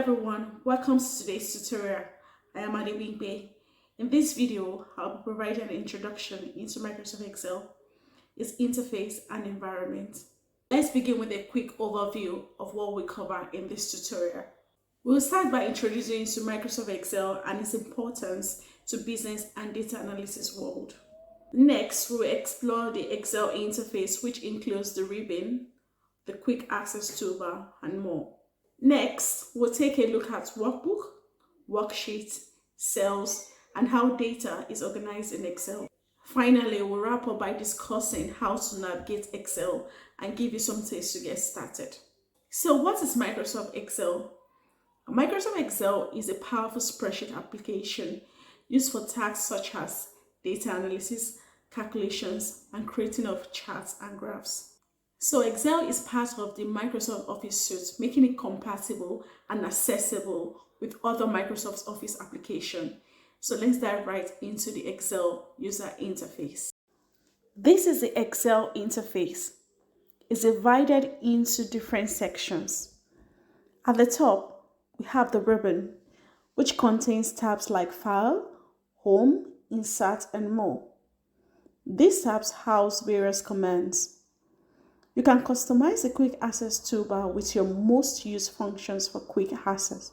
everyone, welcome to today's tutorial. I am Adewingbe. In this video, I'll be providing an introduction into Microsoft Excel, its interface and environment. Let's begin with a quick overview of what we cover in this tutorial. We'll start by introducing you to Microsoft Excel and its importance to business and data analysis world. Next, we will explore the Excel interface, which includes the ribbon, the quick access toolbar, and more. Next, we'll take a look at workbook, worksheets, cells, and how data is organized in Excel. Finally, we'll wrap up by discussing how to navigate Excel and give you some tips to get started. So what is Microsoft Excel? Microsoft Excel is a powerful spreadsheet application used for tasks such as data analysis, calculations, and creating of charts and graphs. So Excel is part of the Microsoft Office suite, making it compatible and accessible with other Microsoft Office applications. So let's dive right into the Excel user interface. This is the Excel interface. It's divided into different sections. At the top, we have the ribbon, which contains tabs like File, Home, Insert, and more. These tabs house various commands. You can customize the quick access toolbar with your most used functions for quick access.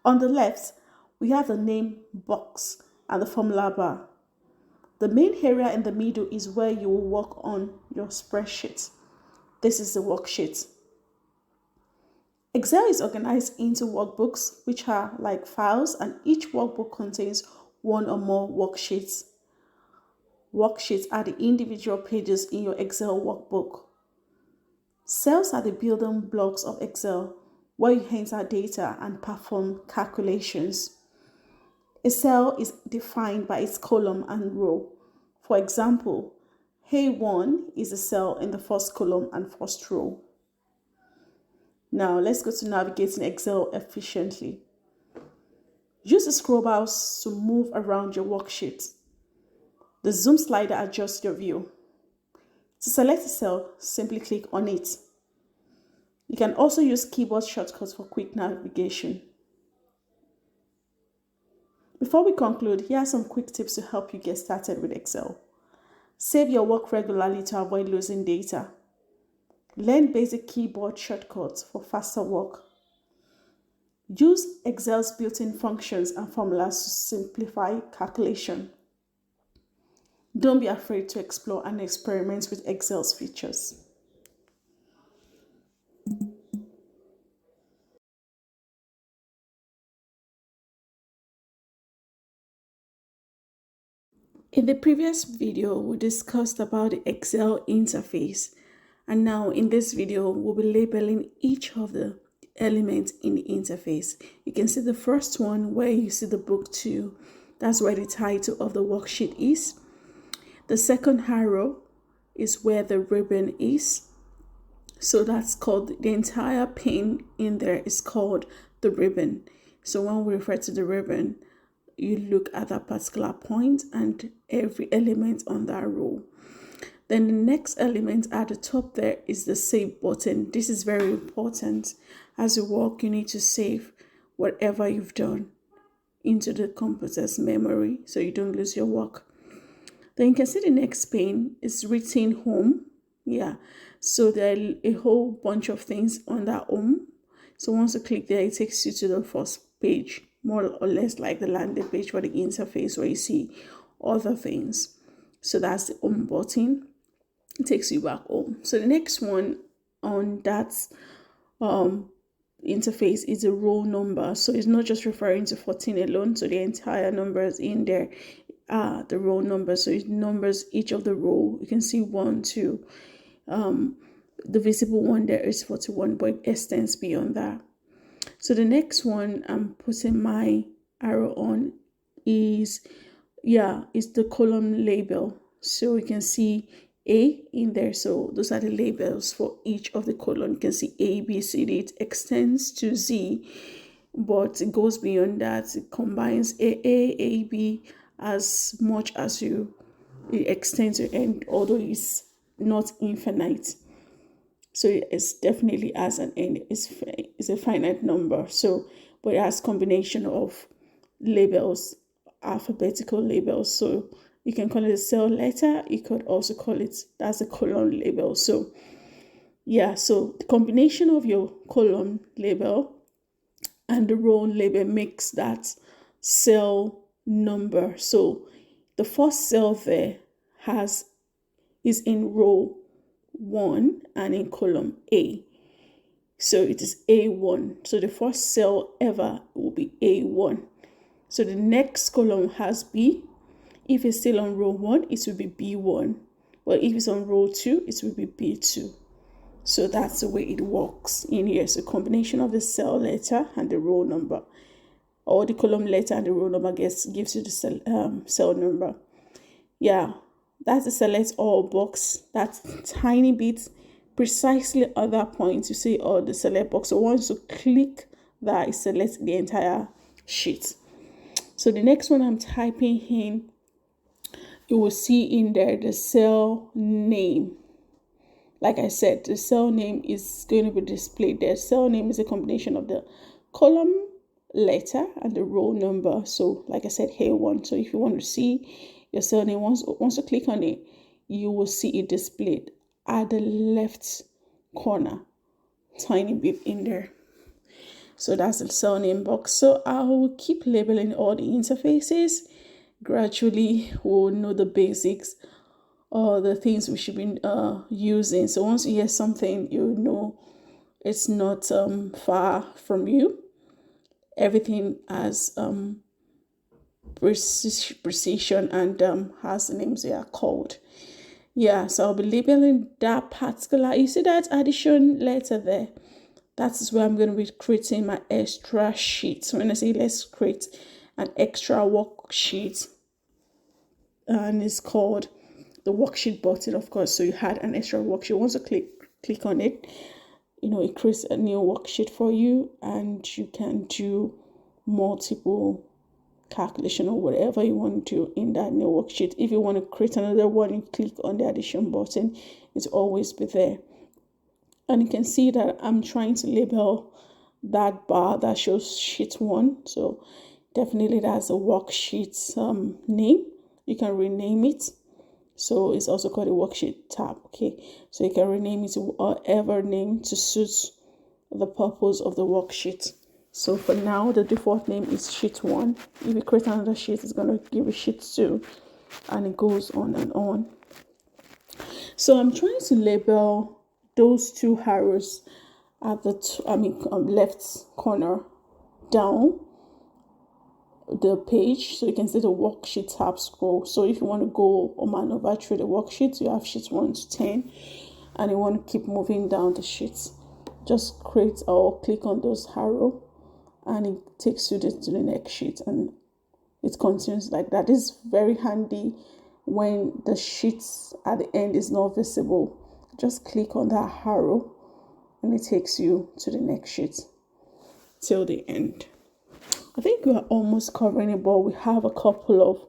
On the left, we have the name box and the formula bar. The main area in the middle is where you will work on your spreadsheet. This is the worksheet. Excel is organized into workbooks, which are like files, and each workbook contains one or more worksheets. Worksheets are the individual pages in your Excel workbook. Cells are the building blocks of Excel, where you enter data and perform calculations. A cell is defined by its column and row. For example, A1 is a cell in the first column and first row. Now let's go to navigating Excel efficiently. Use the scroll bars to move around your worksheet. The zoom slider adjusts your view. To select a cell, simply click on it. You can also use keyboard shortcuts for quick navigation. Before we conclude, here are some quick tips to help you get started with Excel. Save your work regularly to avoid losing data. Learn basic keyboard shortcuts for faster work. Use Excel's built-in functions and formulas to simplify calculation. Don't be afraid to explore and experiment with Excel's features. In the previous video, we discussed about the Excel interface. And now in this video, we'll be labeling each of the elements in the interface. You can see the first one where you see the book 2. That's where the title of the worksheet is. The second arrow is where the ribbon is. So that's called, the entire pane in there is called the ribbon. So when we refer to the ribbon, you look at that particular point and every element on that row. Then the next element at the top there is the save button. This is very important. As you work, you need to save whatever you've done into the computer's memory so you don't lose your work. Then you can see the next pane is written home. Yeah, so there are a whole bunch of things on that home. So once you click there, it takes you to the first page, more or less like the landing page for the interface where you see other things. So that's the home button. It takes you back home. So the next one on that interface is a row number. So it's not just referring to 14 alone. So the entire numbers in there are the row number. So it numbers each of the row. You can see 1, 2. The visible one there is 41, but it extends beyond that. So the next one I'm putting my arrow on is the column label. So you can see A in there. So those are the labels for each of the column. You can see A, B, C, D. It extends to Z, but it goes beyond that. It combines A, B as much as it extends to end, although it's not infinite. So it's definitely as an end. It's a finite number. So, but it has combination of labels, alphabetical labels. So you can call it a cell letter. You could also call it, that's a column label. So yeah, so the combination of your column label and the row label makes that cell number. So the first cell there is in row 1 and in column A. So it is A1. So the first cell ever will be A1. So the next column has B. If it's still on row 1, it will be B1. But if it's on row 2, it will be B2. So that's the way it works in here. So combination of the cell letter and the row number, or the column letter and the row number gives you the cell number. Yeah, that's the select all box. That tiny bit, precisely at that point, you see all the select box. So once you click that, it selects the entire sheet. So the next one I'm typing in, you will see in there the cell name. Like I said, the cell name is going to be displayed there. Cell name is a combination of the column letter and the row number. So like I said, here one. So if you want to see your cell name, once you click on it, you will see it displayed at the left corner, tiny bit in there. So that's the cell name box. So I will keep labeling all the interfaces. Gradually, we'll know the basics or the things we should be using. So once you hear something, you know it's not far from you. Everything has precision and has the names they are called. Yeah, so I'll be labeling that particular, you see that addition letter there? That is where I'm going to be creating my extra sheet. So when I say let's create an extra worksheet, and it's called the worksheet button, of course. So you had an extra worksheet. Once you click on it, it creates a new worksheet for you, and you can do multiple calculation or whatever you want to do in that new worksheet. If you want to create another one, you click on the addition button. It's always be there. And you can see that I'm trying to label that bar that shows sheet 1. So definitely that's a worksheet name. You can rename it. So it's also called a worksheet tab. Okay, so you can rename it to whatever name to suit the purpose of the worksheet. So for now, the default name is sheet 1. If you create another sheet, it's going to give you sheet 2, and it goes on and on. So I'm trying to label those two arrows at the left corner down the page, so you can see the worksheet tab scroll. So if you want to go or maneuver through the worksheets, you have sheets 1 to 10, and you want to keep moving down the sheets, just create or click on those arrow, and it takes you to the next sheet, and it continues like that. It's very handy when the sheets at the end is not visible. Just click on that arrow and it takes you to the next sheet till the end. I think we are almost covering it, but we have a couple of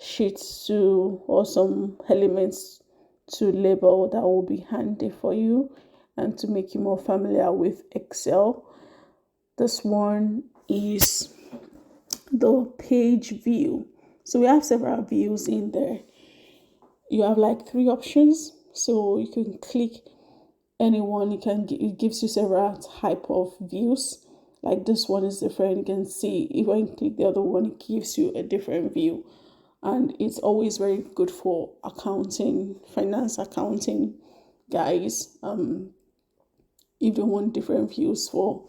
sheets or some elements to label that will be handy for you and to make you more familiar with Excel. This one is the page view. So we have several views in there. You have like 3 options, so you can click anyone. It gives you several type of views. Like this one is different. You can see if I click the other one, it gives you a different view, and it's always very good for finance accounting guys. If you want different views for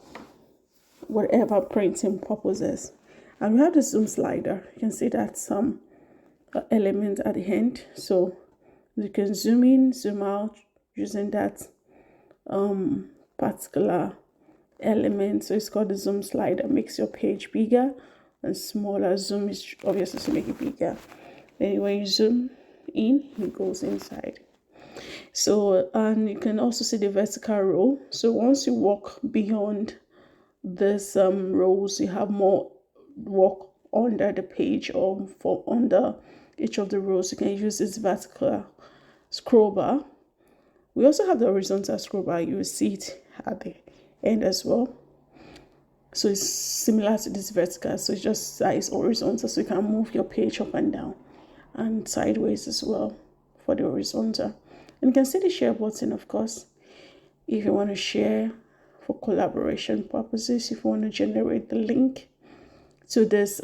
whatever printing purposes. And we have the zoom slider. You can see that some element at the end, so you can zoom in, zoom out using that particular element. So it's called the zoom slider. Makes your page bigger and smaller. Zoom is obviously to make it bigger. Then when you zoom in, it goes inside. So, and you can also see the vertical row. So once you walk beyond this rows, you have more work under the page or for under each of the rows. You can use this vertical scroll bar We also have the horizontal scroll bar. You will see it at the end as well. So it's similar to this vertical, so it's just that it's horizontal, so you can move your page up and down and sideways as well for the horizontal. And you can see the share button, of course, if you want to share for collaboration purposes, if you want to generate the link to this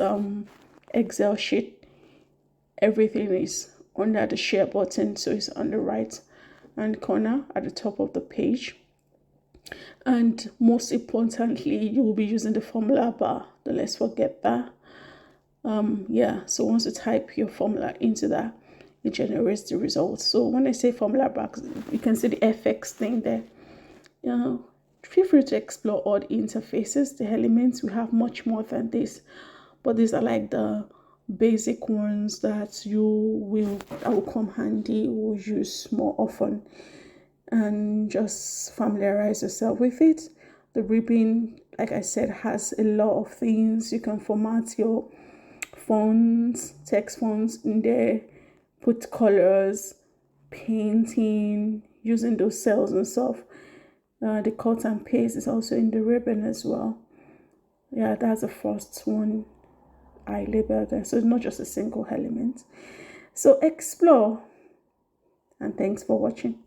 Excel sheet. Everything is under the share button, so it's on the right hand corner at the top of the page. And most importantly, you will be using the formula bar. Don't let's forget that. So once you type your formula into that, it generates the results. So when I say formula bar, you can see the FX thing there. Feel free to explore all the interfaces, the elements. We have much more than this, but these are like the basic ones that will come handy, will use more often, and just familiarize yourself with it. The ribbon, like I said, has a lot of things. You can format your fonts, text fonts in there, put colors, painting, using those cells and stuff. The cut and paste is also in the ribbon as well. Yeah, that's the first one I labeled there. So it's not just a single element. So explore, and thanks for watching.